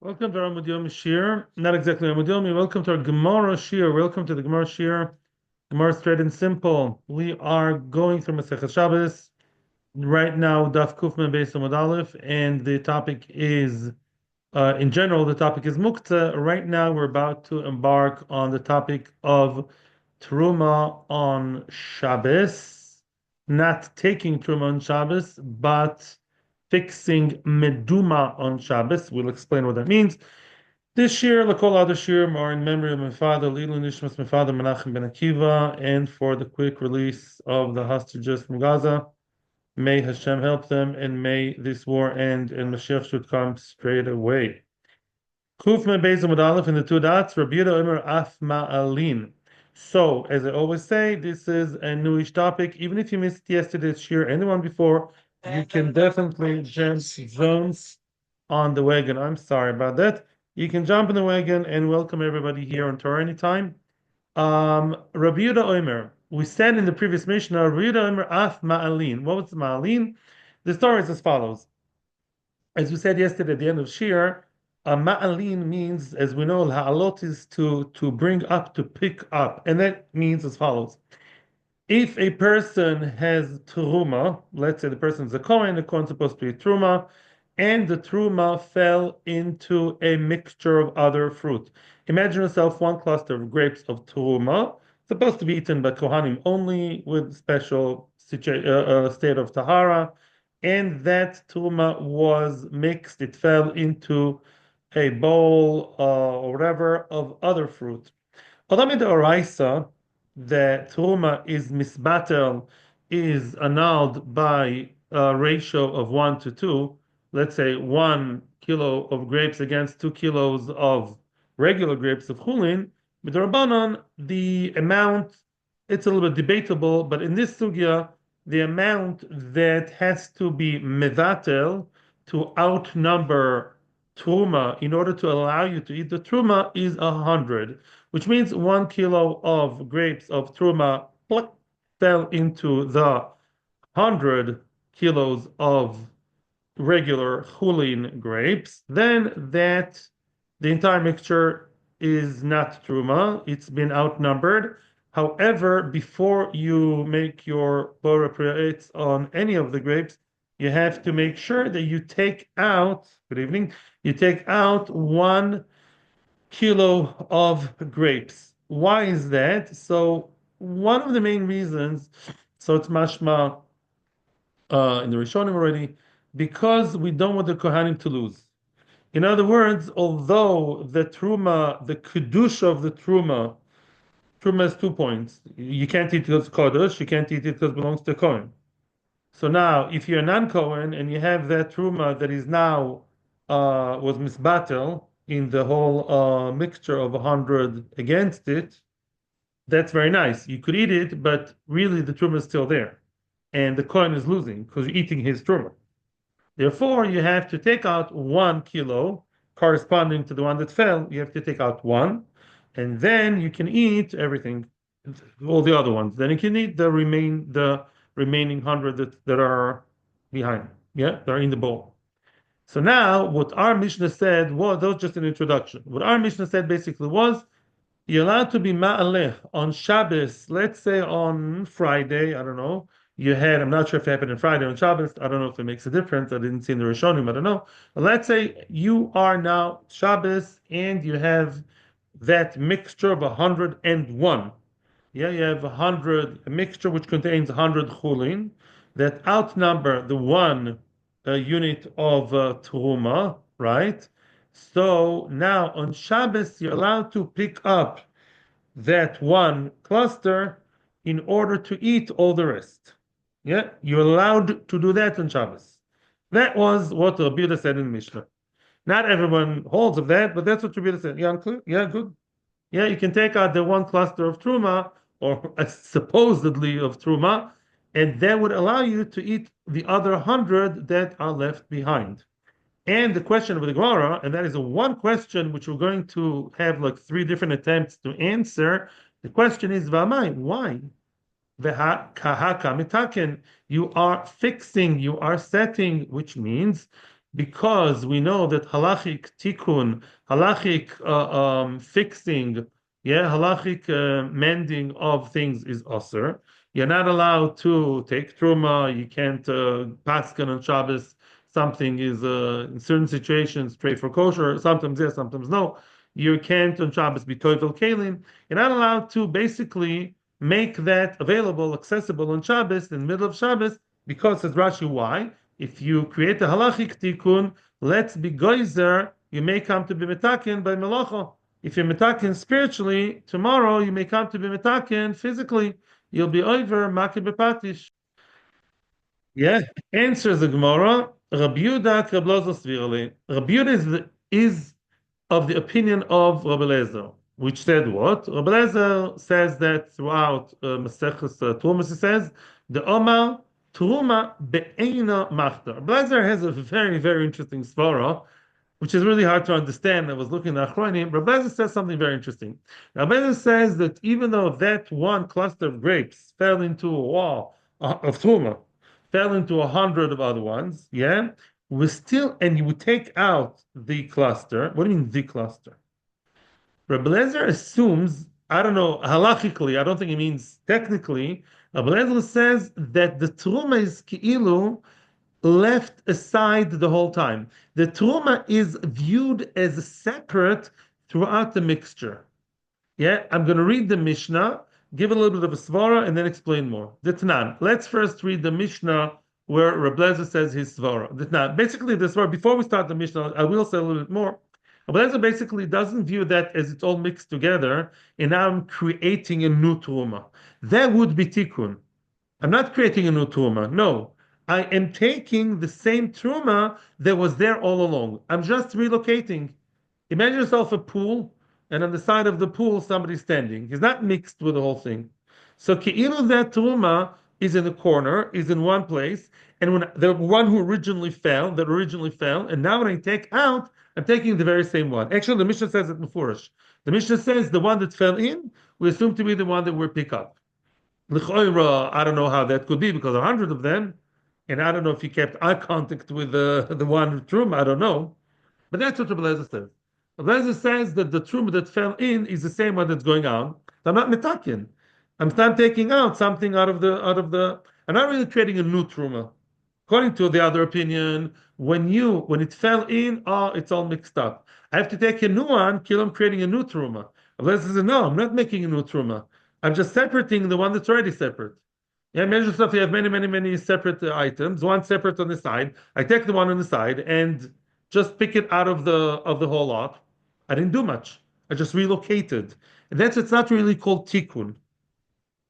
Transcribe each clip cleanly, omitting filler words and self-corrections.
Welcome to our Amud Yomi Shir. Not exactly Amud Yomi. Welcome to our Gemara Shir. Welcome to the Gemara Shir. Gemara straight and simple. We are going through Masechet Shabbos right now. Daf Kufman based on Amud Aleph, and the topic is, in general, the topic is Muktzah. Right now, we're about to embark on the topic of Terumah on Shabbos, not taking Terumah on Shabbos, but fixing Meduma on Shabbos. We'll explain what that means. This year, like all other shirim, are in memory of my father, Lilu Nishmas, my father, Menachem ben Akiva, and for the quick release of the hostages from Gaza. May Hashem help them, and may this war end, and Mashiach should come straight away. Kuf me Beis Amud Aleph in the two dots, Rabbi Yehuda Omer Af Ma'alin. So, as I always say, this is a newish topic. Even if you missed yesterday's shir and the one before, you can definitely jump zones on the wagon. I'm sorry about that. You can jump in the wagon and welcome everybody here on Torah anytime. Rabbi Yehuda Omer. We said in the previous Mishnah, Rabbi Yehuda Omer Af Ma'alin. What was Ma'alin? The story is as follows. As we said yesterday at the end of Shir, ma'alin means, as we know, ha'alot is to bring up, to pick up. And that means as follows. If a person has truma, let's say the person is a Kohen, the Kohen is supposed to be truma, and the truma fell into a mixture of other fruit. Imagine yourself one cluster of grapes of truma, supposed to be eaten by Kohanim only, with special state of tahara, and that truma was mixed, it fell into a bowl or whatever of other fruit. Olamid Oraisa, the Terumah is misbatel, is annulled by a ratio of 1 to 2. Let's say 1 kilo of grapes against 2 kilos of regular grapes of Chulin. With the Rabbanon, the amount, it's a little bit debatable, but in this sugya, the amount that has to be mevatel to outnumber truma in order to allow you to eat the truma is 100, which means 1 kilo of grapes of truma fell into the 100 kilos of regular chulin grapes. Then that the entire mixture is not truma; it's been outnumbered. However, before you make your bora priates on any of the grapes, you have to make sure that you take out, good evening, you take out 1 kilo of grapes. Why is that? So one of the main reasons, so it's mashma in the Rishonim already, because we don't want the Kohanim to lose. In other words, although the truma, the kedusha of the truma has 2 points. You can't eat it because it's kodesh. You can't eat it because it belongs to Kohen. So now, if you're a non-Kohen and you have that truma that is now was misbatel in the whole mixture of 100 against it, that's very nice. You could eat it, but really the truma is still there, and the Kohen is losing because you're eating his truma. Therefore, you have to take out 1 kilo corresponding to the one that fell. You have to take out one, and then you can eat everything, all the other ones. Then you can eat the remaining 100 that are behind. Yeah, they're in the bowl. So now, what our Mishnah said was, that was just an introduction. What our Mishnah said basically was, you're allowed to be ma'aleh on Shabbos, let's say on Friday, I don't know, you had, I'm not sure if it happened on Friday or on Shabbos, I don't know if it makes a difference, I didn't see in the Rishonim, I don't know. But let's say you are now Shabbos and you have that mixture of 101. Yeah, you have a mixture which contains 100 chulin that outnumber the one unit of teruma, right? So now on Shabbos, you're allowed to pick up that one cluster in order to eat all the rest. Yeah, you're allowed to do that on Shabbos. That was what Rabbi Yehuda said in Mishnah. Not everyone holds of that, but that's what Rabbi Yehuda said. Yeah, unclear? Yeah, good. Yeah, you can take out the one cluster of truma, or supposedly of truma, and that would allow you to eat the other 100 that are left behind. And the question of the Gemara, and that is a one question which we're going to have like 3 different attempts to answer. The question is, Vamai, why? You are fixing, you are setting, which means because we know that halachic tikkun, halachic fixing, yeah, halachic mending of things is osir. You're not allowed to take truma. You can't paskin on Shabbos. Something is in certain situations pray for kosher. Sometimes yes, sometimes no. You can't on Shabbos be toivel kalim. You're not allowed to basically make that available, accessible on Shabbos in the middle of Shabbos because says Rashi, why? If you create a halachic tikkun, let's be geyser, you may come to be metakin by melacha. If you're metakin spiritually, tomorrow you may come to be metakin physically. You'll be over makir bepatish. Yeah. Answers the Gemara. Rabbi Yehuda Kablozo Svirli. Rabbi Yehuda is of the opinion of Rabbi Lezer, which said what? Rabbi Lezer says that throughout Maseches Terumah, he says the Omar Terumah be'eina machta. Rabbi Lezer has a very, very interesting svara, which is really hard to understand. I was looking at Achronim. Rabbi Lezer says something very interesting. Rabbi Lezer says that even though that one cluster of grapes fell into a wall of Terumah, fell into 100 of other ones, yeah, we still, and you would take out the cluster. What do you mean the cluster? Rabbi Lezer assumes, I don't know, halachically, I don't think it means technically. Rabbi Lezer says that the truma is ki'ilu left aside the whole time. The truma is viewed as separate throughout the mixture. Yeah, I'm going to read the Mishnah, give a little bit of a svara, and then explain more. The Tanan. Let's first read the Mishnah where Reb Lezer says his svara. The Tanan. Basically, the svara. Before we start the Mishnah, I will say a little bit more. Reb Lezer basically doesn't view that as it's all mixed together, and now I'm creating a new truma. That would be tikkun. I'm not creating a new truma. No, I am taking the same truma that was there all along. I'm just relocating. Imagine yourself a pool, and on the side of the pool, somebody's standing. He's not mixed with the whole thing. So Ki'ilu that Terumah is in the corner, is in one place, and when the one who originally fell, and now when I take out, I'm taking the very same one. Actually, the Mishnah says it before us. The Mishnah says the one that fell in, we assume to be the one that we pick up. L'choira, I don't know how that could be because 100 of them, and I don't know if he kept eye contact with the one Terumah, I don't know. But that's what Rabbi Lezer says. Rabbi Lezer says that the truma that fell in is the same one that's going out. So I'm not metakin. I'm not taking out something out of the. I'm not really creating a new truma. According to the other opinion, when it fell in, oh, it's all mixed up. I have to take a new one, kill I'm creating a new truma. Rabbi Lezer says, no, I'm not making a new truma. I'm just separating the one that's already separate. Yeah, measure stuff. You have many, many, many separate items. One separate on the side. I take the one on the side and just pick it out of the whole lot. I didn't do much. I just relocated. And that's it's not really called tikkun.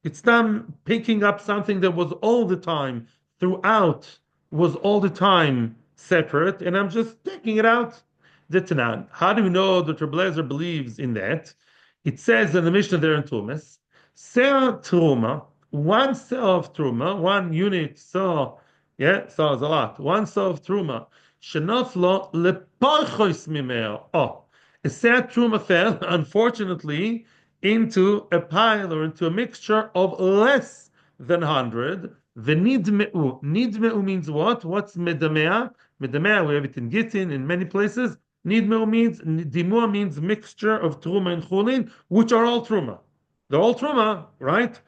It's them picking up something that was all the time throughout, was all the time separate, and I'm just taking it out. The Tanan. How do we know that Rebbe Lezer believes in that? It says in the Mishnah there in Tumas, Seah Truma, one saw of Truma, one unit saw, yeah, saw is a lot, one saw of Truma, Shenoflo leparchois mimeo. Oh, a sad Truma fell, unfortunately, into a pile or into a mixture of less than 100. The nidmeu. Nidmeu means what? What's medamea? Medamea, we have it in Gittin, in many places. Nidmeu means, dimua means mixture of Terumah and Chulin, which are all Terumah. They're all Terumah, right?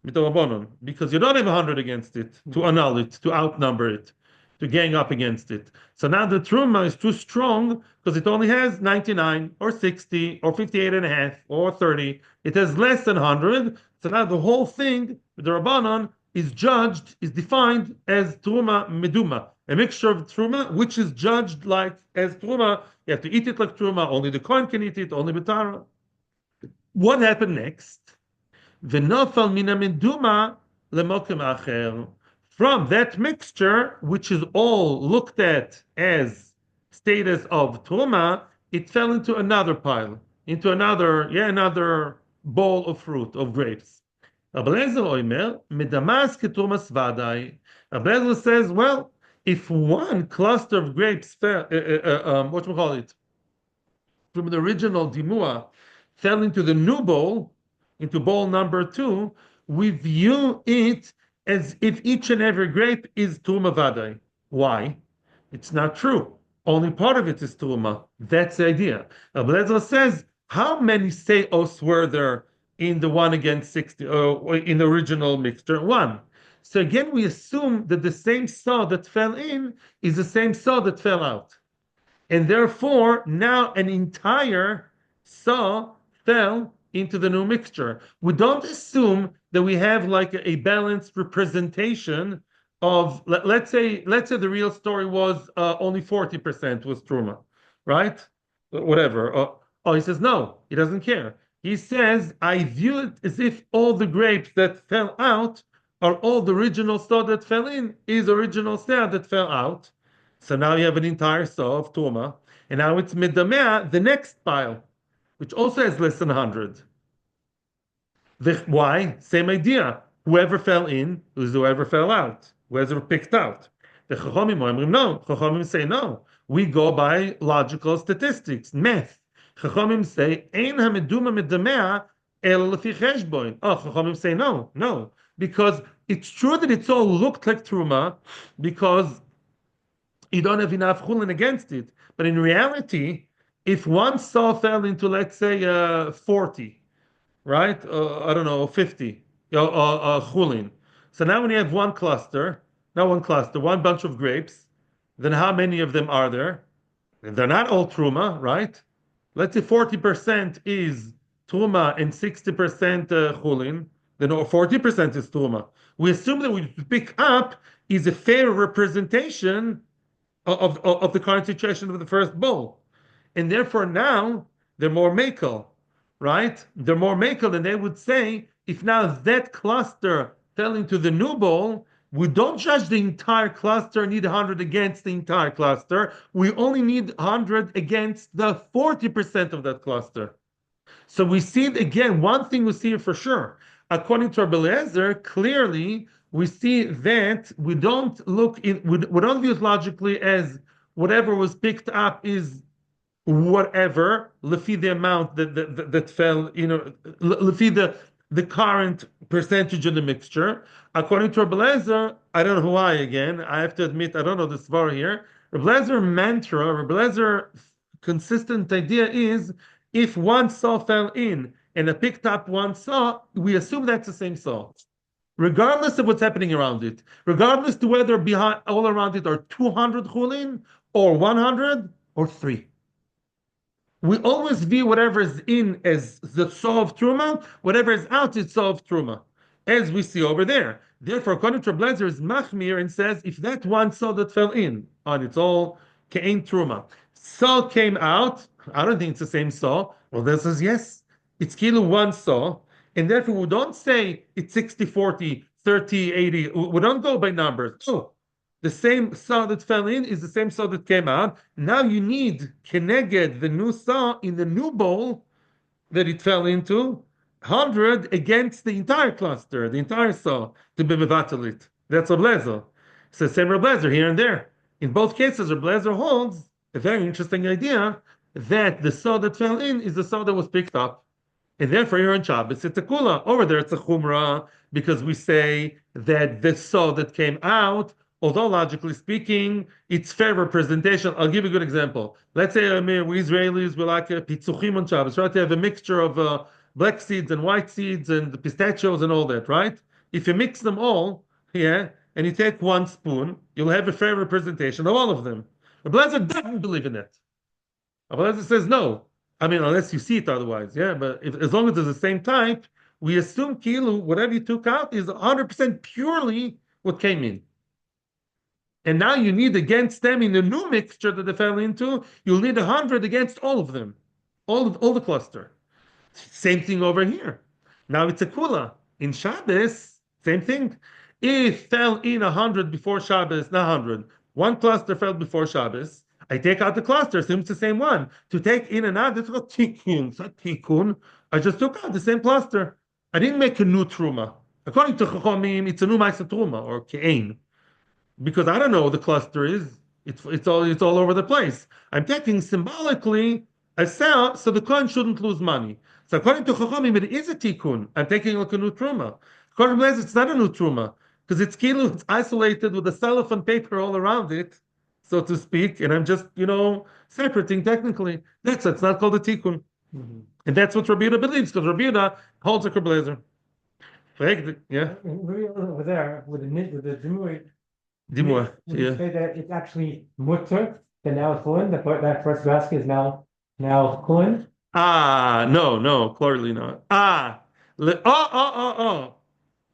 Mitorabonon, because you don't have 100 against it to annul it, to outnumber it, to gang up against it. So now the Terumah is too strong because it only has 99 or 60 or 58 and a half or 30. It has less than 100. So now the whole thing, the Rabbanon, is judged, is defined as Terumah Meduma, a mixture of Terumah, which is judged like as Terumah. You have to eat it like Terumah. Only the Kohen can eat it, only Betara. What happened next? V'nofal mina meduma lemokim acher. From that mixture, which is all looked at as status of Terumah, it fell into another pile, into another bowl of fruit, of grapes. Rabbi Lezer oimer, medamas ketumas vadai. Rabbi Lezer says, well, if one cluster of grapes fell, what we call it, from the original dimua, fell into the new bowl, into bowl number 2, we view it as if each and every grape is Terumah vadai. Why? It's not true. Only part of it is Terumah. That's the idea. Rabbi Eliezer says, how many seos were there in the 1 against 60, in the original mixture? One. So again, we assume that the same saw that fell in is the same saw that fell out. And therefore, now an entire saw fell into the new mixture. We don't assume that we have like a balanced representation of, let's say the real story was only 40% was truma, right? Whatever. Oh, he says no, he doesn't care. He says, I view it as if all the grapes that fell out are all the original saw that fell in is original saw that fell out. So now you have an entire saw of Tuma, and now it's Midamea, the next pile, which also has less than 100. Why? Same idea. Whoever fell in is whoever fell out, whoever picked out. The Chachamim no. Chachamim say no. We go by logical statistics, math. Chachamim say, Ein hameduma medamea el lefi cheshboin. Oh, Chachamim say no, no. Because it's true that it's all looked like Truma, because you don't have enough chulin against it. But in reality, if one saw fell into, let's say, 40, right? I don't know, 50 chulin. So now when you have one cluster, not one cluster, one bunch of grapes, then how many of them are there? They're not all truma, right? Let's say 40% is truma and 60% chulin, then 40% is truma. We assume that what we pick up is a fair representation of the current situation of the first bowl. And therefore now they're more makel, right? They're more makel, and they would say, if now that cluster fell into the new bowl, we don't judge the entire cluster, need 100 against the entire cluster. We only need 100 against the 40% of that cluster. So we see it again, one thing we see for sure. According to Rabbi Eliezer, clearly we see that we don't we don't view it logically as whatever was picked up is whatever, lefi the amount that fell, lefi the current percentage of the mixture. According to Rabbi Eliezer, I don't know why again. I have to admit I don't know the svar here. Rabbi Eliezer mantra, Rabbi Eliezer consistent idea is if one saw fell in and a picked up one saw, we assume that's the same saw, regardless of what's happening around it, regardless to whether behind all around it are 200 chulin or 100 or 3. We always view whatever is in as the saw of truma, whatever is out is saw of truma, as we see over there. Therefore, according to Rabbi Eliezer, is machmir and says if that one saw that fell in on it's all kein truma, saw came out. I don't think it's the same saw. Well, this says yes. It's kilo one saw, and therefore we don't say it's 60, 40, 30, 80. We don't go by numbers. No. The same saw that fell in is the same saw that came out. Now you need keneged the new saw in the new bowl that it fell into, 100 against the entire cluster, the entire saw, to be mevatalit. That's Rabbi Eliezer. So same Rabbi Eliezer here and there. In both cases, Rabbi Eliezer holds a very interesting idea that the saw that fell in is the saw that was picked up. And therefore, here on Shabbos, it's a kula. Over there, it's a chumrah, because we say that the saw that came out, although logically speaking, it's fair representation. I'll give you a good example. Let's say we Israelis, we like pitzuchim on Shabbos, right? They have a mixture of black seeds and white seeds and the pistachios and all that, right? If you mix them all, yeah, and you take 1 spoon, you'll have a fair representation of all of them. Rabbi Eliezer doesn't believe in it. Rabbi Eliezer says no. I mean, unless you see it otherwise, yeah. But as long as it's the same type, we assume kilu, whatever you took out is 100% purely what came in. And now you need against them in the new mixture that they fell into, you'll need 100 against all of them, all the cluster. Same thing over here. Now it's a kula. In Shabbos, same thing. If fell in 100 before Shabbos, not 100, one cluster fell before Shabbos, I take out the cluster, assume it's the same one. To take in and out, that's not tikkun. It's not tikkun. I just took out the same cluster. I didn't make a new truma. According to Chachamim, it's a new ma'aseh truma or ke'ein, because I don't know what the cluster is. It's all over the place. I'm taking symbolically a sell so the coin shouldn't lose money. So according to Chachamim, it is a tikkun. I'm taking like a new truma. According to it's not a new truma because it's kilo. It's isolated with a cellophane paper all around it. so to speak, and I'm just, separating technically. It's not called a tikkun. And that's what Rabbi Yehuda believes, because Rabbi Yehuda holds a Kabbalah. Yeah. We over there with the Dimui, Dis-moi. would you say that it's actually mutter, and now it's Chulin? That first basket is now Chulin? No, no, clearly not. Oh.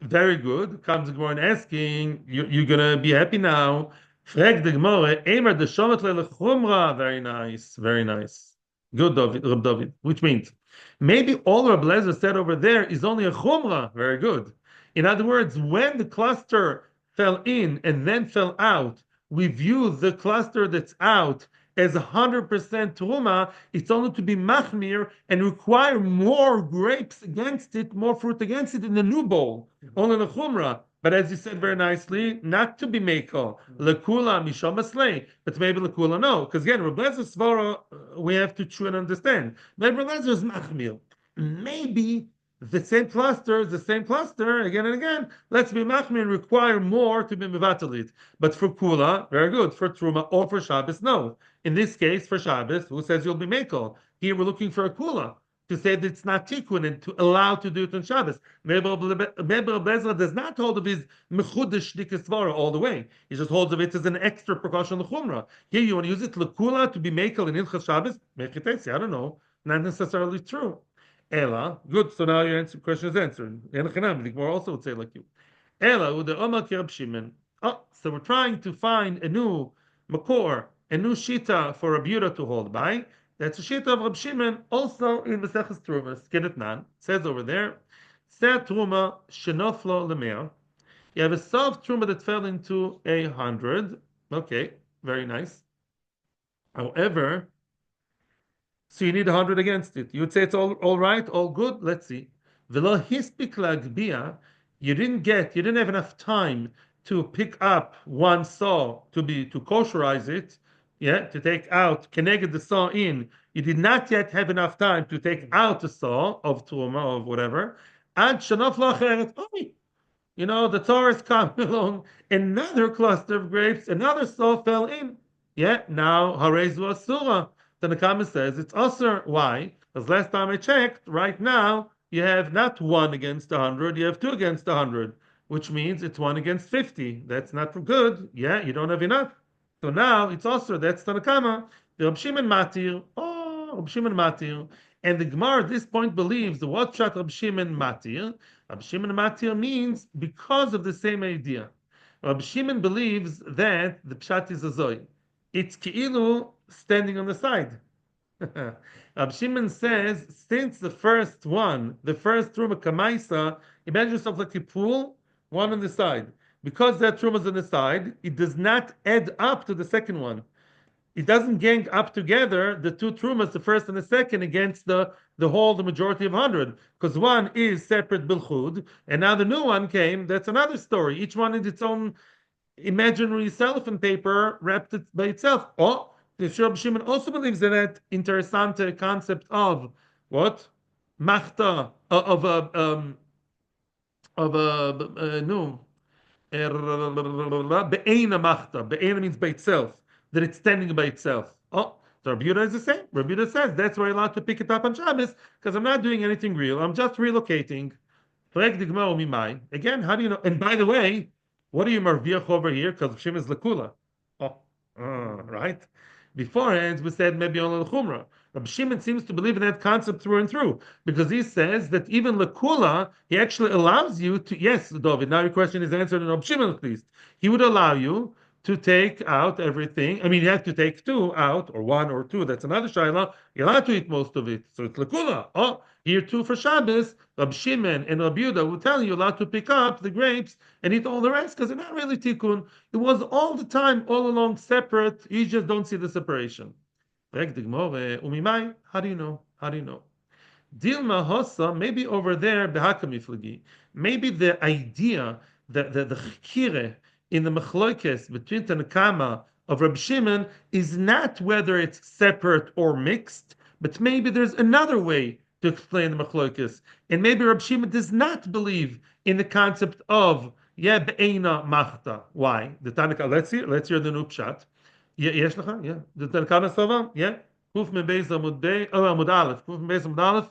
Very good. Comes the Gemara and asking, you're gonna be happy now. Frag the Gemara, Eimer the Shomet Chumra. Very nice, very nice. Good, David, Reb David. Which means maybe all Reb Lezer said over there is only a Chumra. Very good. In other words, when the cluster fell in and then fell out, we view the cluster that's out as 100% Terumah. It's only to be Machmir and require more grapes against it, more fruit against it in the new bowl, only the Chumrah. But as you said very nicely, not to be Mako, Lekula Misham Aslay, but maybe Lekula no. Because again, Reb Lezer Svara, we have to try and understand. Maybe Reb Lezer is Machmir. Maybe the same cluster, again and again, let's be Machmir, require more to be Mevatalit. But for Kula, very good. For Terumah or for Shabbos, no. In this case, for Shabbos, who says you'll be Mekel? Here we're looking for a Kula to say that it's not Tikkun and to allow to do it on Shabbos. Maybe Bezra does not hold of his Mechudesh Dikesvara all the way. He just holds of it as an extra precaution on the Chumrah. Here you want to use it Lekula to be Mekel in Ilchas Shabbos? I don't know. Not necessarily true. Ella, good. So now your question is answered. The Gemara also would say like you. Ella, the Omar Kirab Shimon. Oh, so we're trying to find a new makor, a new shita for Rabbi Yehuda to hold by. That's a shita of Rab Shimon, also in Maseches Terumah. Kedetnan says over there, Ser Terumah shenoflo lemer. You have a soft Terumah that fell into 100. Okay, very nice. However, so you need 100 against it. You would say it's all right, all good. Let's see. Velo hispik lagbia. You didn't have enough time to pick up one saw to kosherize it, to take out, connect the saw in. You did not yet have enough time to take out the saw of Terumah, of whatever. Ad shanof lacheret. The Taurus come along, another cluster of grapes, another saw fell in. Now Harezu Asura. The Nakama says it's Asur. Why? Because last time I checked, right now you have not 1 against 100, you have 2 against 100, which means it's 1 against 50. That's not good. You don't have enough. So now it's Asur. That's the Nakama. The Rab Shimon Matir. Oh, Rab Shimon Matir. And the Gemara at this point believes the what shot Rab Shimon Matir. Rab Shimon Matir means because of the same idea. Rab Shimon believes that the pshat is a zoy. It's ki'ilu standing on the side. Rab Shimon says, since the first Terumah Kamaisa, imagine yourself like a pool, one on the side. Because that Terumah is on the side, it does not add up to the second one. It doesn't gang up together the two Terumahs, the first and the second, against the majority of 100. Because one is separate Bilchud, and now the new one came, that's another story. Each one is its own imaginary cellophane paper wrapped it by itself. Oh, the Rab Shimon also believes in that interessante concept of what? Machta, of a no. Be'ena machta. Be'ena means by itself, that it's standing by itself. Oh, so Rabbi Yehuda is the same. Rabbi Yehuda says that's why I'm allowed to pick it up on Shabbos, because I'm not doing anything real. I'm just relocating. Again, how do you know? And by the way, what do you marviach over here? Because Shem is lakula. Right? Beforehand, we said maybe only the chumrah. Rabbi Shimon seems to believe in that concept through and through, because he says that even lakula, he actually allows you to. Yes, David. Now your question is answered in Rabbi Shimon at least. He would allow you to take out everything. I mean, you have to take 2 out, or 1 or 2. That's another shayla. You're allowed to eat most of it, so it's lakula. Oh, here too for Shabbos, Rabbi Shimon and Rabbi Yehuda will tell you you're allowed to pick up the grapes and eat all the rest because they're not really tikkun. It was all the time, all along separate. You just don't see the separation. How do you know? How do you know? Dilma Hossa, maybe over there, maybe the idea, the chikire in the machloikes between Tanakama of Rabbi Shimon is not whether it's separate or mixed, but maybe there's another way to explain the machloikes. And maybe Rabbi Shimon does not believe in the concept of be'ena machta. Why? The Tanakh, let's hear the new pshat. יש לך? Yeah. The Tanakama Sova? Yeah. Kuf me beis amud bey, oh, amud aleph. Kuf me beis amud aleph,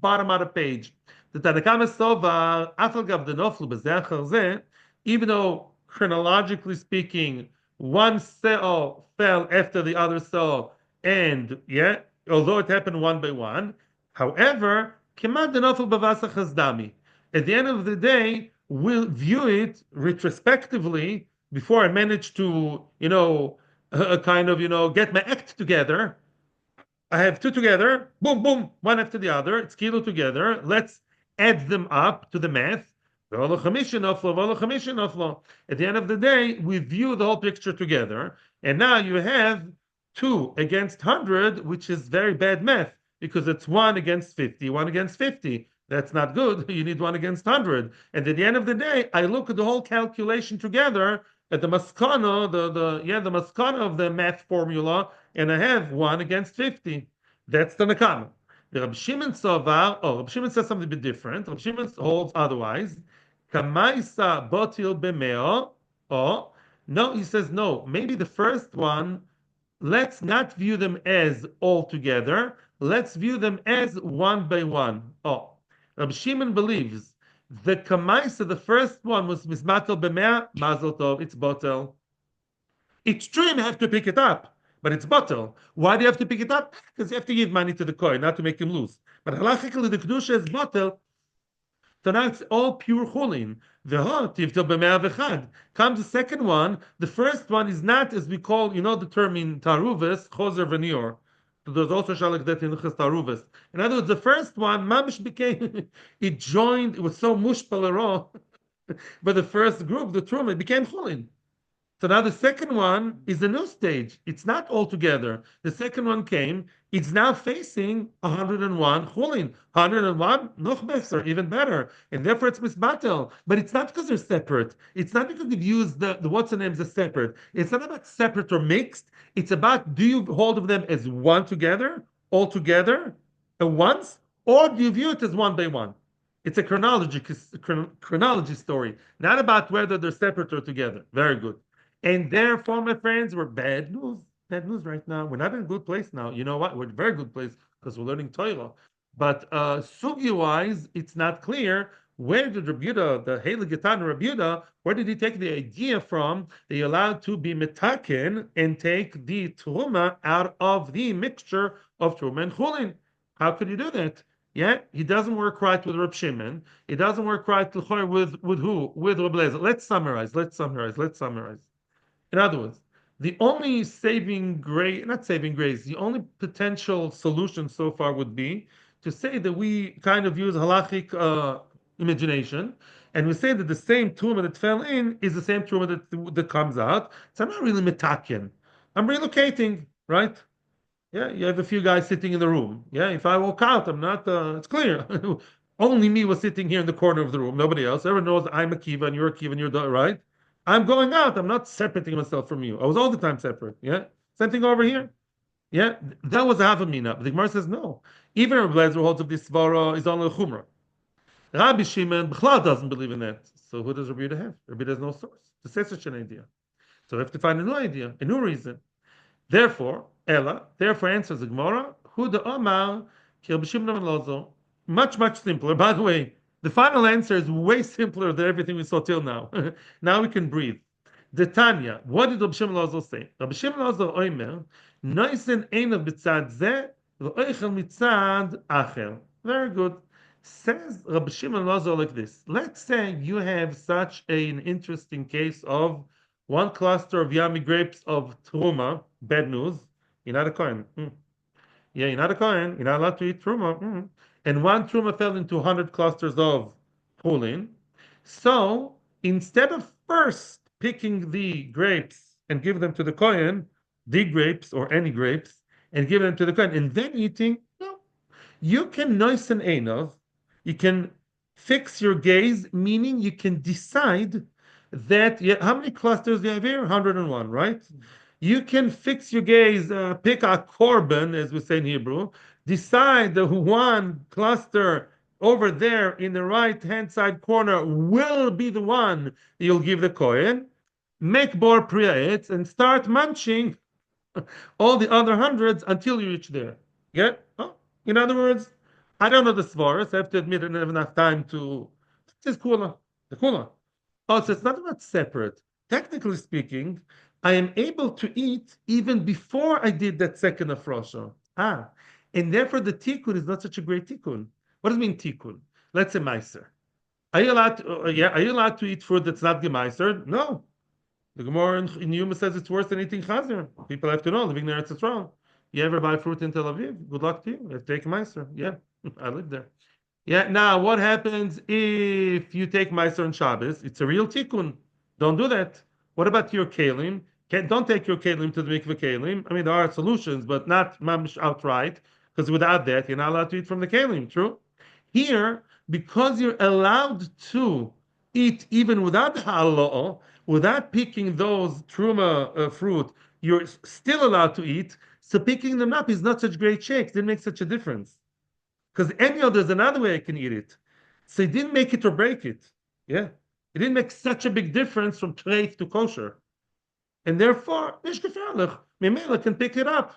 bottom of the page. The Tanakama Sova, afal gav the noflu b'zecher zeh, even though chronologically speaking, one seo fell after the other seo, and yeah, although it happened one by one, however, kemad the noflu b'vasa chazdami. At the end of the day, we'll view it retrospectively before I manage to, kind of, get my act together. I have two together, boom, boom, one after the other. It's kilo together. Let's add them up to the math. At the end of the day, we view the whole picture together. And now you have 2 against 100, which is very bad math because it's 1 against 50, 1 against 50. That's not good. You need 1 against 100. And at the end of the day, I look at the whole calculation together at the maskana, the maskana of the math formula, and I have 1 against 50. That's the nakama. The Rabbi Shimon Sovar, Rabbi Shimon says something a bit different. Rabbi Shimon holds otherwise. Kamaisa botil b'meo, or no, he says no. Maybe the first one, let's not view them as all together. Let's view them as one by one. Oh, Rabbi Shimon believes the kamaisa, the first one was mismatel b'mea, mazel tov, it's botel. It's true you have to pick it up, but it's bottle. Why do you have to pick it up? Because you have to give money to the coin, not to make him lose. But halachically, the kedusha is bottle. So now it's all pure chulin. Comes the second one. The first one is not, as we call, the term in taruvis, choser v'nior. There's also shalak that in taruvis. In other words, the first one, mamish became, it joined, it was so mushpalero, but the first group, the Terumah, it became chulin. So now the second one is a new stage. It's not all together. The second one came. It's now facing 101 chulin. 101 noch besser, even better. And therefore it's misbatel. But it's not because they're separate. It's not because they've used the what's the names as separate. It's not about separate or mixed. It's about, do you hold of them as one together, all together, at once, or do you view it as one by one? It's a chronology story, not about whether they're separate or together. Very good. And therefore, my friends, we're bad news. Bad news right now. We're not in a good place now. You know what? We're in a very good place because we're learning Torah. But sugi-wise, it's not clear where did Rabbi Yehuda, the Heilig Gatan Rabbi Yehuda, where did he take the idea from that you're allowed to be metaken and take the Terumah out of the mixture of Terumah and Chulin? How could you do that? Yeah, he doesn't work right with Reb Shimon. It doesn't work right with who? With Reb Lezer. Let's summarize. In other words, the only saving grace, not saving grace, the only potential solution so far would be to say that we kind of use halachic imagination, and we say that the same tumor that fell in is the same tumor that comes out. So I'm not really metakin. I'm relocating, right? Yeah, you have a few guys sitting in the room. Yeah, if I walk out, I'm not. It's clear. Only me was sitting here in the corner of the room. Nobody else. Everyone knows I'm a kiva and you're a kiva and you're right. I'm going out. I'm not separating myself from you. I was all the time separate. Yeah, same thing over here. Yeah, that was a havamina. But the Gemara says no. Even Rabbi Lezer holds of this svara is only a chumrah. Rabbi Shimon B'chlal doesn't believe in that. So who does Rabbi Yehuda have? Rabbi Yehuda has no source to say such an idea. So we have to find a new idea, a new reason. Therefore answers the Gemara, Hu the Omar, much simpler. By the way, the final answer is way simpler than everything we saw till now. Now we can breathe. The Tanya, what did Rabbi Shimon Lozo say? Rabbi Shimon Lozo Oimer, Noisen Einav B'tzad Zeh, V'oichel Mitzad Acher. Very good. Says Rabbi Shimon Lozo like this. Let's say you have such an interesting case of one cluster of yummy grapes of Terumah, bad news, you're not a Kohen. Yeah, you're not a Kohen. You're not allowed to eat Terumah. And one Terumah fell into 100 clusters of Chulin. So instead of first picking the grapes and give them to the Kohen, the grapes or any grapes, and give them to the Kohen, and then eating, no. You can noisen einov, you can fix your gaze, meaning you can decide that, how many clusters do you have here? 101, right? You can fix your gaze, pick a korban, as we say in Hebrew, decide the one cluster over there in the right-hand side corner will be the one you'll give the Kohen, make bor priyaetz, and start munching all the other hundreds until you reach there. Yeah? Oh, in other words, I don't know the svaras. I have to admit I don't have enough time to. Just kula. The kula. Oh, so it's not about separate. Technically speaking, I am able to eat even before I did that second afrosha. And therefore the tikkun is not such a great tikkun. What does it mean tikkun? Let's say meiser. Are you allowed to, yeah, are you allowed to eat food that's not gemeiser? No. The Gemara in Yuma says it's worse than eating chazer. People have to know, living there, it's wrong. You ever buy fruit in Tel Aviv? Good luck to you. You have to take meiser. Yeah, I live there. Yeah, now what happens if you take Meiser on Shabbos? It's a real tikkun. Don't do that. What about your kalim? Don't take your kalim to the mikveh kalim. I mean, there are solutions, but not mamish outright, because without that, you're not allowed to eat from the kalim. True? Here, because you're allowed to eat even without the halal, without picking those truma fruit, you're still allowed to eat. So picking them up is not such great shakes. Didn't make such a difference. Because anyhow, there's another way I can eat it. So it didn't make it or break it. Yeah. It didn't make such a big difference from treif to kosher. And therefore, nicht gefährlich. Memela can pick it up.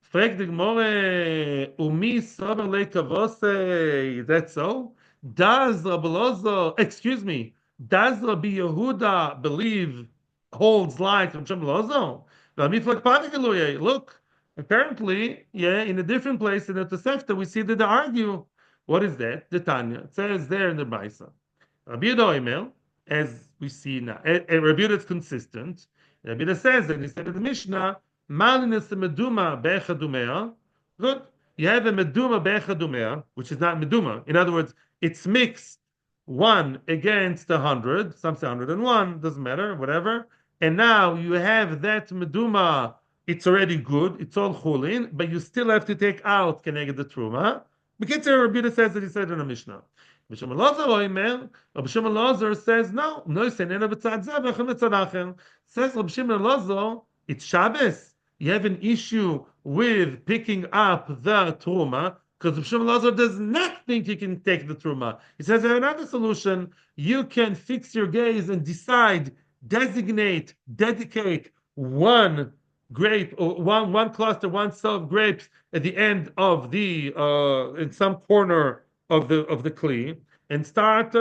Frag the Gemara, umi saber lekavose. Is that so? Does Rabbi Lozo, excuse me, does Rabbi Yehuda believe, holds like Rabbi Lozo? Look, apparently, yeah, in a different place in the Tosefta, we see that they argue. What is that? The Tanya. It says there in the Brisa. Rabbi Yehuda Omer, as we see now, and Rabbi Yehuda is consistent. Rabbi Yehuda says that he said in the Mishnah, Malin is the meduma be'echadumea. Good. You have a meduma be'echadumea, which is not meduma. In other words, it's mixed one against 100. Some say 101, doesn't matter, whatever. And now you have that meduma. It's already good. It's all chulin, but you still have to take out keneged the truma. Bekitzer, Rabbi Yehuda says that he said in the Mishnah. Rabbi Shimon Lazar says no. No, says Rabbi Shimon Lazar, it's Shabbos. You have an issue with picking up the truma because Rabbi Shimon Lazar does not think you can take the truma. He says, I have another solution. You can fix your gaze and decide, designate, dedicate one grape or one cluster, one cell of grapes at the end of the in some corner of the kli and start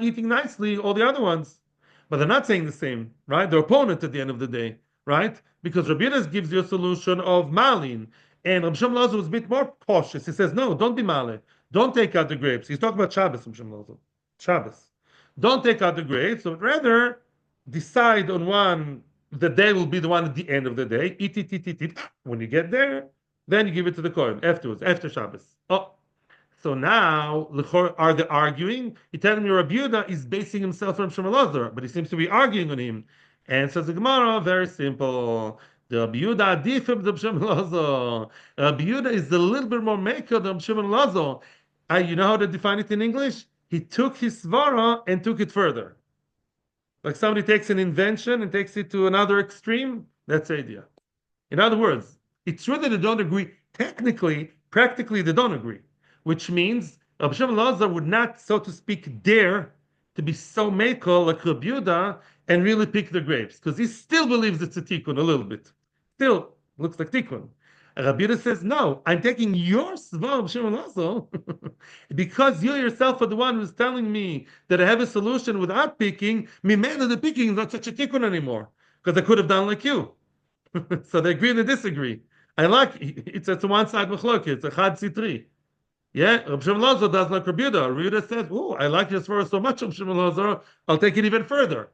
eating nicely all the other ones. But they're not saying the same, right? Their opponent at the end of the day, right? Because Rabbi Yehuda gives you a solution of malin, and Rabbi Shimon Lazar was a bit more cautious. He says, no, don't be malin. Don't take out the grapes. He's talking about Shabbos, Rabbi Shimon Lazar. Shabbos. Don't take out the grapes, but rather decide on one. The day will be the one at the end of the day. Eat, eat, eat, eat, eat. When you get there, then you give it to the Kohen afterwards, after Shabbos. Oh, so now are they arguing? He telling me Rabbi Yehuda is basing himself on Shimon Lazar, but he seems to be arguing on him. And says the Gemara, very simple. The Rabbi Yehuda different than Shimon Lazar. Rabbi Yehuda is a little bit more maker than Shimon Lazar. You know how to define it in English? He took his svara and took it further. Like somebody takes an invention and takes it to another extreme. That's the idea. In other words, it's true that they don't agree. Technically, practically, they don't agree. Which means Rabbi Shimon Lazar would not, so to speak, dare to be so makel like Rabbi Yehuda and really pick the grapes, because he still believes it's a tikkun a little bit. Still looks like tikkun. Rabbi Yehuda says, no, I'm taking your svar, Rabbi Shimon Lazar, because you yourself are the one who's telling me that I have a solution without picking. Mimena, the picking is not such a tikkun anymore, because I could have done like you. So they agree and disagree. I like it's a one side machlok, it's a chad sitri. Yeah, Rabbi Shimon Lazar does like Rabbi Yehuda. Rabbi Yehuda says, "Oh, I like your svara so much, Rabbi Shimon Lazar. I'll take it even further."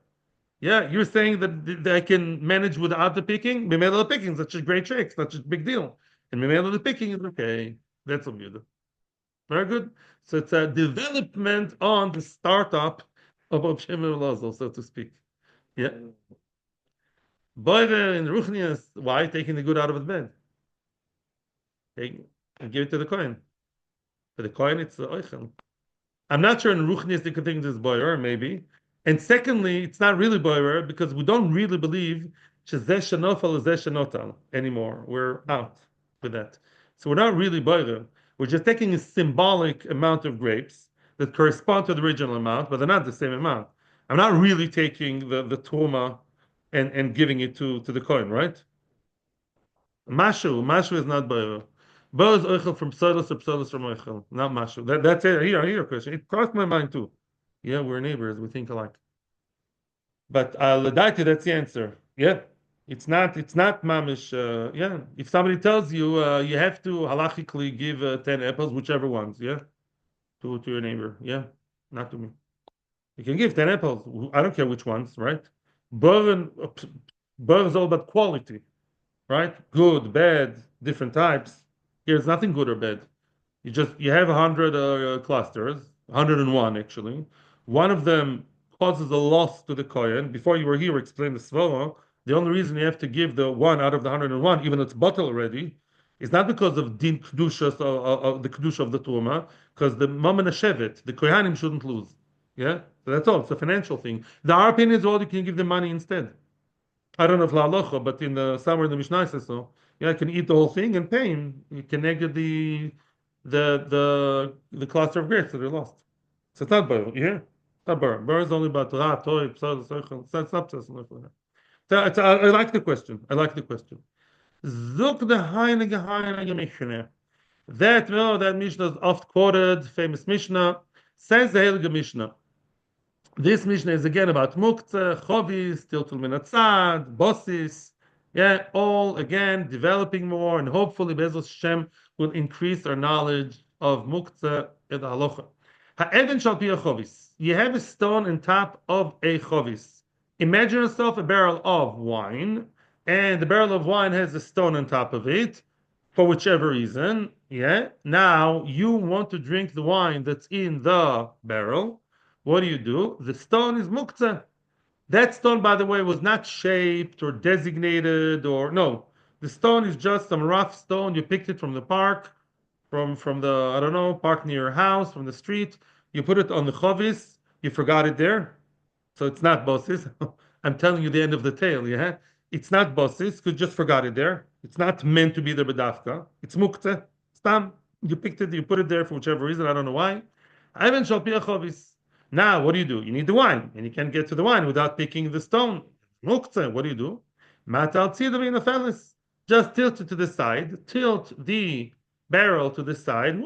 Yeah, you're saying that I can manage without the picking. Mimela the picking is such a great trick, such a big deal, and Mimela the picking is okay. That's Rabbi Yehuda. Very good. So it's a development on the startup of Rabbi Shimon Lazar, so to speak. Yeah. Boiver in Ruchnias, why taking the good out of his bed? Take and give it to the coin. For the coin, it's the oichel. I'm not sure in Ruchnias they could think this boirer, maybe. And secondly, it's not really boirer because we don't really believe shezeh shenofal zeh shenotal anymore. We're out with that. So we're not really boirer. We're just taking a symbolic amount of grapes that correspond to the original amount, but they're not the same amount. I'm not really taking the Terumah and giving it to the coin, right? Mashu is not boil. Boil is oichel from psolos or psolos from oichel, not mashu. That's it. Here, question. It crossed my mind too. Yeah, we're neighbors. We think alike. But Ladaiti, that's the answer. Yeah. It's not mamish. Yeah. If somebody tells you you have to halachically give 10 apples, whichever ones, yeah, to your neighbor. Yeah. Not to me. You can give 10 apples. I don't care which ones, right? Burn, burn is all about quality, right? Good, bad, different types. Here's nothing good or bad. You have 100 clusters, 101 actually. One of them causes a loss to the kohen. Before you were here, explain the svara. The only reason you have to give the one out of the 101, even though it's bottled already, is not because of din kedusha, the kedusha of the Terumah, because the mammon shevet, the kohanim shouldn't lose. Yeah, so that's all. It's a financial thing. The our opinion is all you can give them money instead. I don't know if la halacha, but in the somewhere in the Mishnah says so. Yeah, I can eat the whole thing and pay him. You can negate the cluster of grapes that are lost. So it's not bar. You hear? It's not bar. Bar is only about ra, toy, psal, seichel. It's not just enough for that. So I like the question. I like the question. Zuk the Heilige Mishnah. That Mishnah is oft quoted, famous Mishnah. Says the Heilige Mishnah. This Mishnah is again about Muktzah, Chovis, Tiltul Minatzad, Bossis. Yeah, all again developing more, and hopefully Bezos Hashem will increase our knowledge of Muktzah and Halacha. Ha'evan shall be a Chovis. You have a stone on top of a Chovis. Imagine yourself a barrel of wine, and the barrel of wine has a stone on top of it, for whichever reason. Yeah, now you want to drink the wine that's in the barrel. What do? The stone is muktzah. That stone, by the way, was not shaped or designated or no. The stone is just some rough stone. You picked it from the park, from the I don't know park near your house, from the street. You put it on the chovis. You forgot it there. So it's not bosses. I'm telling you the end of the tale, yeah? It's not bosses, you just forgot it there. It's not meant to be the bedafka. It's mukte. Stam. You picked it, you put it there for whichever reason, I don't know why. Ivan shall be a chovis. Now, what do? You need the wine, and you can't get to the wine without picking the stone. Mukte, what do? Matal tzidam in a felis. Just tilt it to the side, tilt the barrel to the side,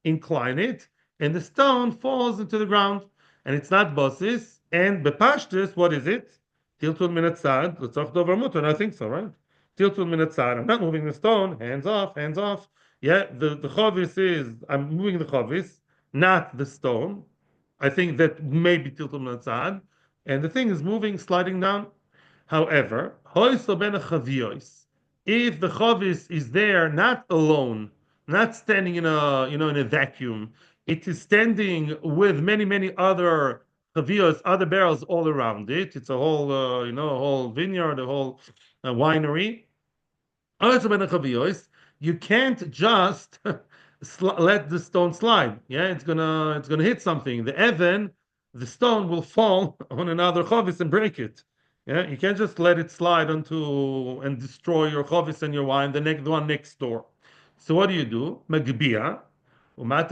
incline it, and the stone falls into the ground. And it's not bosses. And bepashtis, what is it? Tiltul minatzad. Let's talk over mutter. I think so, right? Tiltul minatzad. I'm not moving the stone. Hands off. Hands off. Yeah, the chavis is I'm moving the chavis, not the stone. I think that may be tiltul minatzad, and the thing is moving, sliding down. However, hoiso ben chaviyos. If the chavis is there, not alone, not standing in a in a vacuum, it is standing with many other chaviyos, other barrels all around it. It's a whole a whole vineyard, a whole winery. Also, ben chaviyos, you can't just let the stone slide. Yeah, it's gonna hit something. The even, the stone will fall on another chavis and break it. Yeah, you can't just let it slide onto and destroy your chavis and your wine, the one next door. So what do? Magbia. Pick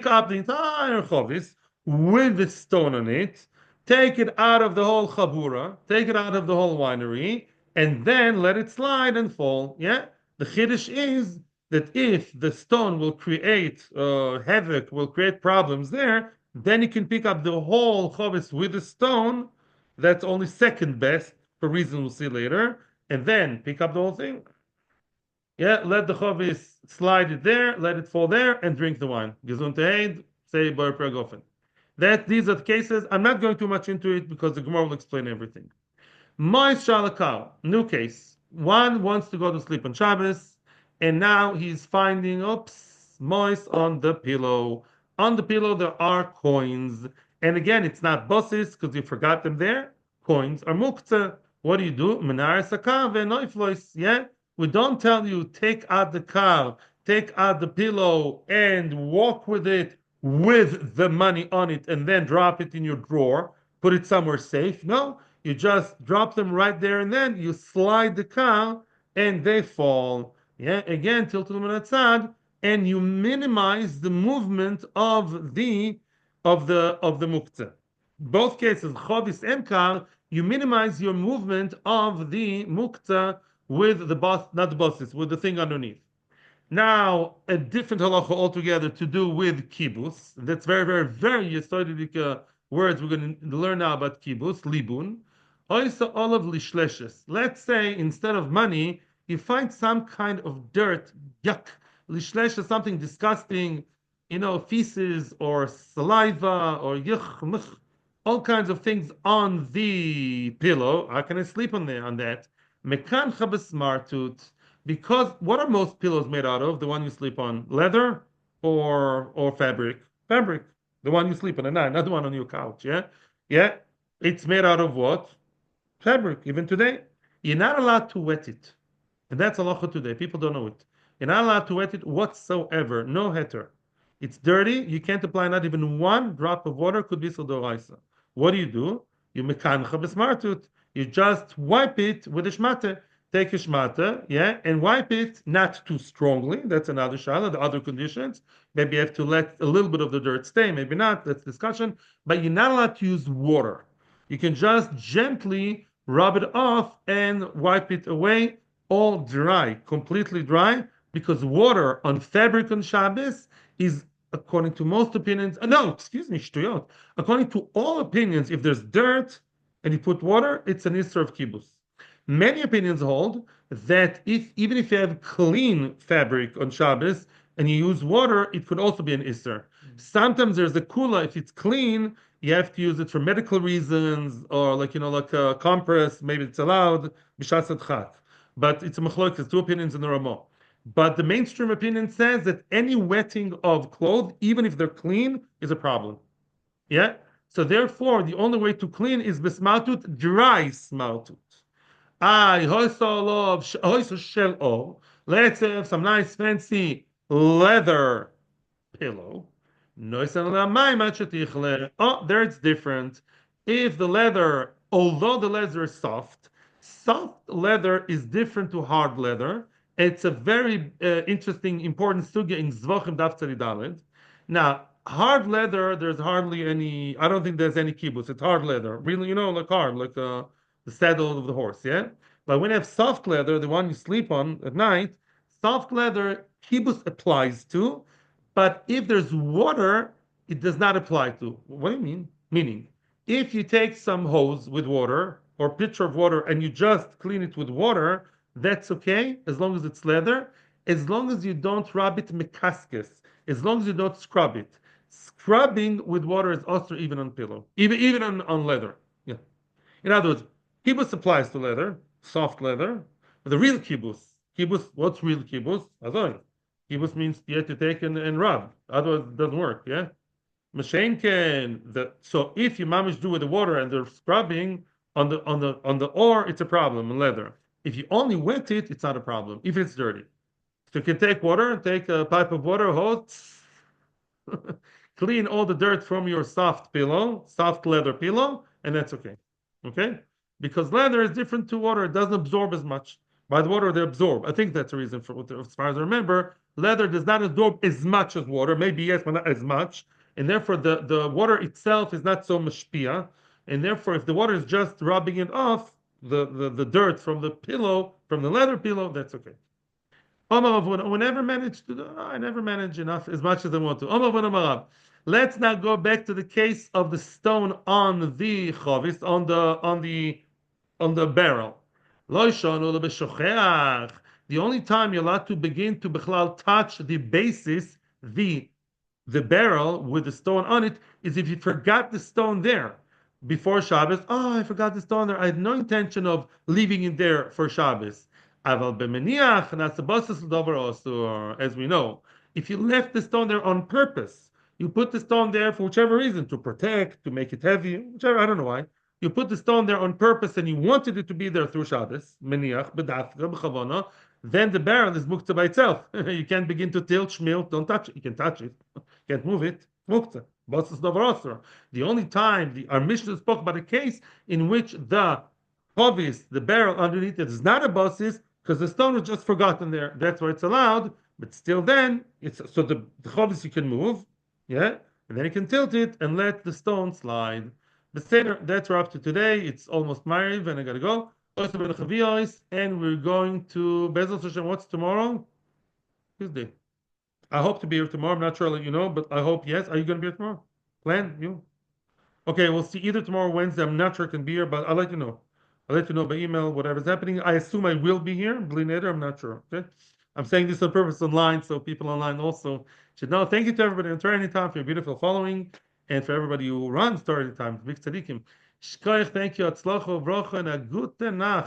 up the entire chavis with the stone on it, take it out of the whole chabura, take it out of the whole winery, and then let it slide and fall. Yeah, the chiddush is that if the stone will create havoc, will create problems there, then you can pick up the whole chavis with the stone. That's only second best for reasons we'll see later, and then pick up the whole thing. Yeah, let the chavis slide it there, let it fall there, and drink the wine. Gesundheit, say bar pragofen. These are the cases. I'm not going too much into it because the Gemara will explain everything. Mois Shalakal, new case. One wants to go to sleep on Shabbos, and now he's finding, oops, mois on the pillow. On the pillow, there are coins. And again, it's not bosses because you forgot them there. Coins are muktzah. What do? Menar sakav noiflois. Yeah? We don't tell you take out the car, take out the pillow, and walk with it with the money on it, and then drop it in your drawer, put it somewhere safe. No, you just drop them right there and then you slide the car and they fall. Yeah, again, tiltul minatzad, and you minimize the movement of the muktzah. Both cases, chovis and kar, you minimize your movement of the muktzah with the boss, not the bosses, with the thing underneath. Now, a different halacha altogether to do with kibbutz. That's very, very, very yesodic words we're going to learn now about kibbutz, libun. Also, all of lishleshes. Let's say instead of money, you find some kind of dirt, yuck. Lishlesh is something disgusting, feces or saliva or yuck, much, all kinds of things on the pillow. How can I sleep on that? Mekan chabesmartut. Because what are most pillows made out of? The one you sleep on, leather or fabric? Fabric. The one you sleep on at night, not the one on your couch. Yeah, yeah. It's made out of what? Fabric. Even today, you're not allowed to wet it, and that's halacha today. People don't know it. You're not allowed to wet it whatsoever. No heter. It's dirty. You can't apply not even one drop of water. Could be sodoraisa. What do? You mekancha besmartut. You just wipe it with a shmata. Take a shmata, yeah, and wipe it not too strongly. That's another shala. The other conditions, maybe you have to let a little bit of the dirt stay, maybe not. That's discussion. But you're not allowed to use water. You can just gently rub it off and wipe it away, all dry, completely dry, because water on fabric on Shabbos is, according to most opinions, no, excuse me, shtuyot. According to all opinions, if there's dirt and you put water, it's an issur of kibbutz. Many opinions hold that even if you have clean fabric on Shabbos and you use water, it could also be an issur. Sometimes there's a kula, if it's clean, you have to use it for medical reasons or like a compress, maybe it's allowed, b'shas adchat. But it's a machlok, there's two opinions in the Ramah. But the mainstream opinion says that any wetting of clothes, even if they're clean, is a problem. Yeah? So therefore, the only way to clean is besmaltut, dry smaltut. Hoiso shel or. Let's have some nice fancy leather pillow. Oh, there it's different. If the leather, although the leather is soft leather is different to hard leather. It's a very interesting, important sugya in Zvachim Daf Tzadi Daled. Now, hard leather, there's hardly any. I don't think there's any kibbutz. It's hard leather, really, like hard, like the saddle of the horse. Yeah, but when you have soft leather, the one you sleep on at night, soft leather kibbutz applies to. But if there's water, it does not apply to. What do you mean? Meaning, if you take some hose with water or pitcher of water and you just clean it with water, that's okay as long as it's leather, as long as you don't rub it mekaskes, as long as you don't scrub it. Scrubbing with water is also even on pillow, even on leather. Yeah. In other words, kibbutz applies to leather, soft leather. But the real kibbutz, what's real kibbutz? Azoi. Kibbutz means you have to take and rub. Otherwise, it doesn't work. Yeah. Mashenken. So if you mamish do with the water and they're scrubbing on the ore, it's a problem in leather. If you only wet it, it's not a problem. If it's dirty, so you can take water, take a pipe of water, hose, clean all the dirt from your soft leather pillow, and that's okay. Okay? Because leather is different to water, it doesn't absorb as much. By the water, they absorb. I think that's the reason for, as far as I remember, leather does not absorb as much as water. Maybe yes, but not as much. And therefore, the water itself is not so mashpia. And therefore, if the water is just rubbing it off, the dirt from the pillow, from the leather pillow, that's okay. We never managed to do, I never manage enough as much as I want to. Let's now go back to the case of the stone on the chavis, on the barrel. The only time you're allowed to begin to touch the basis, the barrel with the stone on it, is if you forgot the stone there before Shabbos. Oh, I forgot the stone there. I had no intention of leaving it there for Shabbos. Aval b'meniach nasabosas l'dover osur. As we know, if you left the stone there on purpose, you put the stone there for whichever reason, to protect, to make it heavy, whichever, I don't know why. You put the stone there on purpose and you wanted it to be there through Shabbos, meniach, b'dafka, b'chavona, then the barrel is muktzah by itself. You can't begin to tilt, shmil, don't touch it. You can touch it, can't move it, muktzah. The only time our Mishnah spoke about a case in which the chavis, the barrel underneath it, is not a basis because the stone was just forgotten there. That's why it's allowed, but still then, it's so the chavis you can move, yeah, and then you can tilt it and let the stone slide. The Seder, that's we're up to today. It's almost Mariv and I gotta go. And we're going to Bezel Hashem. What's tomorrow? Tuesday. I hope to be here tomorrow. I'm not sure I'll let you know, but I hope yes. Are you going to be here tomorrow? Plan? You? Okay, we'll see either tomorrow or Wednesday. I'm not sure I can be here, but I'll let you know. I'll let you know by email, whatever's happening. I assume I will be here. Bli neder, I'm not sure. Okay. I'm saying this on purpose online, so people online also should know. Thank you to everybody on Torah Anytime for your beautiful following, and for everybody who runs Torah Anytime. Big tzaddikim. Shkoyach, thank you. Atzlacho, bracha, and a gute Nacht.